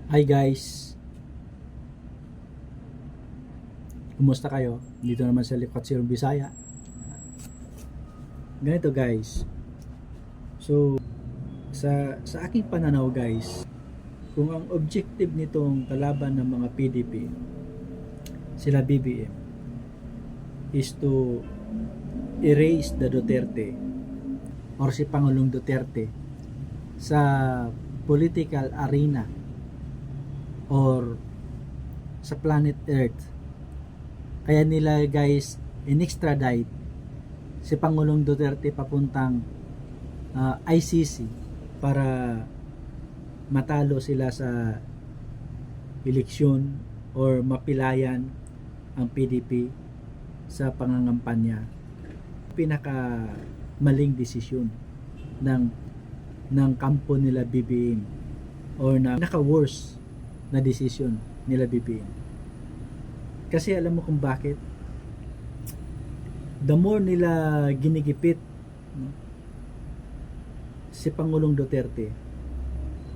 Hi guys, kumusta kayo? Dito naman sa Likat Sirong Bisaya. Ganito guys, so sa aking pananaw guys, kung ang objective nitong kalaban ng mga PDP, sila BBM, is to erase the Duterte or si Pangulong Duterte sa political arena or sa planet Earth. Kaya nila guys in-extradite si Pangulong Duterte papuntang ICC para matalo sila sa eleksyon or mapilayan ang PDP sa pangangampanya. Pinaka maling desisyon ng kampo nila BBM or na pinaka-worst na desisyon nila BBM. Kasi alam mo kung bakit? The more nila ginigipit, no, si Pangulong Duterte,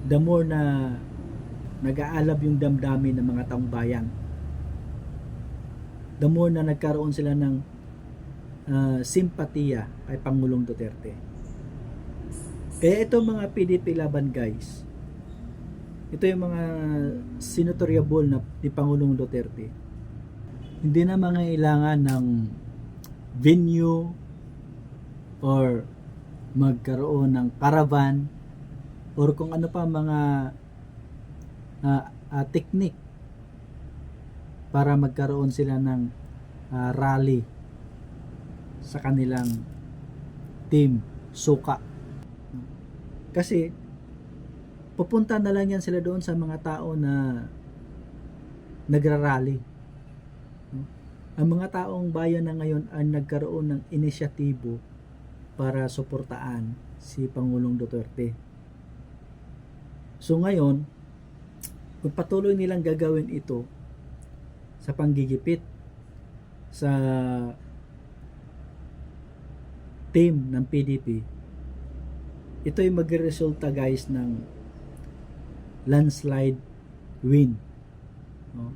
the more na nag-aalab yung damdamin ng mga taong bayan, the more na nagkaroon sila ng simpatiya kay Pangulong Duterte. Kaya ito mga PDP laban guys, ito yung mga senatoriable na ni Pangulong Duterte. Hindi na mangailangan ng venue or magkaroon ng caravan or kung ano pa mga technique para magkaroon sila ng rally sa kanilang team suka. Kasi pupunta na lang yan sila doon sa mga tao na nagrarally. Ang mga taong bayan na ngayon ay nagkaroon ng inisyatibo para suportaan si Pangulong Duterte. So ngayon, kung patuloy nilang gagawin ito sa panggigipit sa team ng PDP, ito ay magresulta guys ng landslide win, no,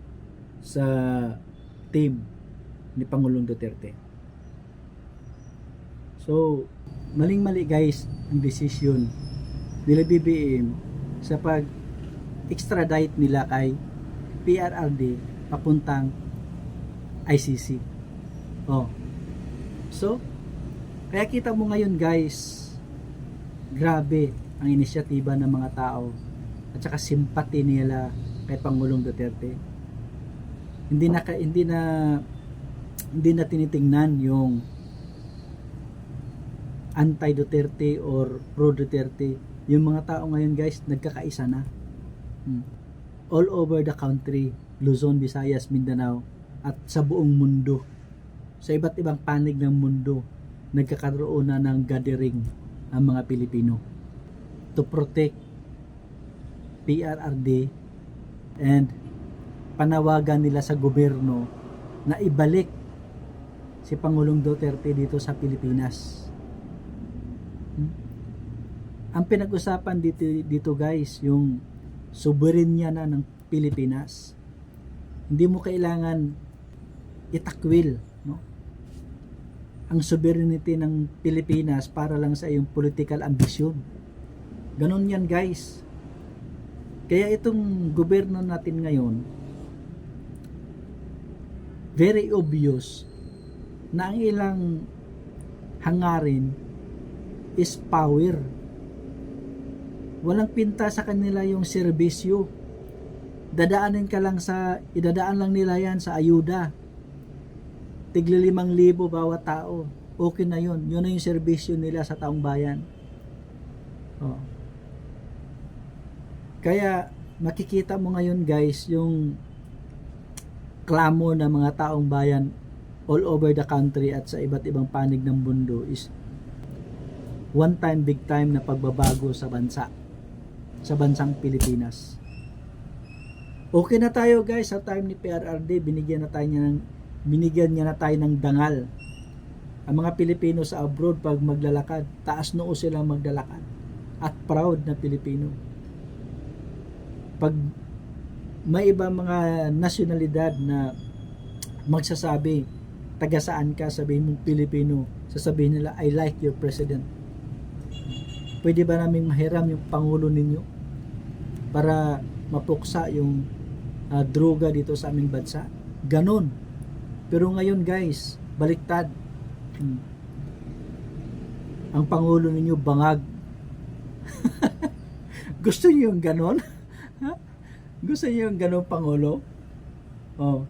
sa team ni Pangulong Duterte. So, maling-mali guys ang decision nila BBM sa pag-extradite nila kay PRRD papuntang ICC. Oh. So, kaya kita mo ngayon guys, grabe ang inisyatiba ng mga tao at saka simpati nila kay Pangulong Duterte. Hindi na tinitingnan yung anti-Duterte or pro-Duterte. Yung mga tao ngayon guys, nagkakaisa na. All over the country, Luzon, Visayas, Mindanao, at sa buong mundo. Sa iba't ibang panig ng mundo, nagkakaroon na ng gathering ang mga Pilipino to protect PRRD and panawagan nila sa gobyerno na ibalik si Pangulong Duterte dito sa Pilipinas. Ang pinag-usapan dito guys, yung soberenya na ng Pilipinas. Hindi mo kailangan itakwil, no, ang sovereignty ng Pilipinas para lang sa iyong political ambisyon. Ganon yan guys. Kaya itong gobyerno natin ngayon, very obvious na ang ilang hangarin is power. Walang pinta sa kanila yung serbisyo. Idadaan lang nila yan sa ayuda. Tigli 5,000 bawat tao. Okay na yun. Yun na yung serbisyo nila sa taong bayan. Oh. Kaya makikita mo ngayon guys yung clamor ng mga taong bayan all over the country at sa iba't ibang panig ng mundo is one time, big time na pagbabago sa bansa, sa bansang Pilipinas. Okay na tayo guys, sa time ni PRRD, binigyan niya na tayo ng dangal. Ang mga Pilipino sa abroad pag maglalakad, taas noo silang maglalakad at proud na Pilipino. Pag may iba mga nasyonalidad na magsasabi, taga saan ka, sabihin mong Pilipino, sasabihin nila, I like your president. Pwede ba naming mahiram yung pangulo ninyo para mapuksa yung droga dito sa aming bansa? Ganon. Pero ngayon guys, baliktad. Ang pangulo ninyo bangag. Gusto niyo yung ganon? Ha? Gusto niyo yung ganon pangulo? Oh.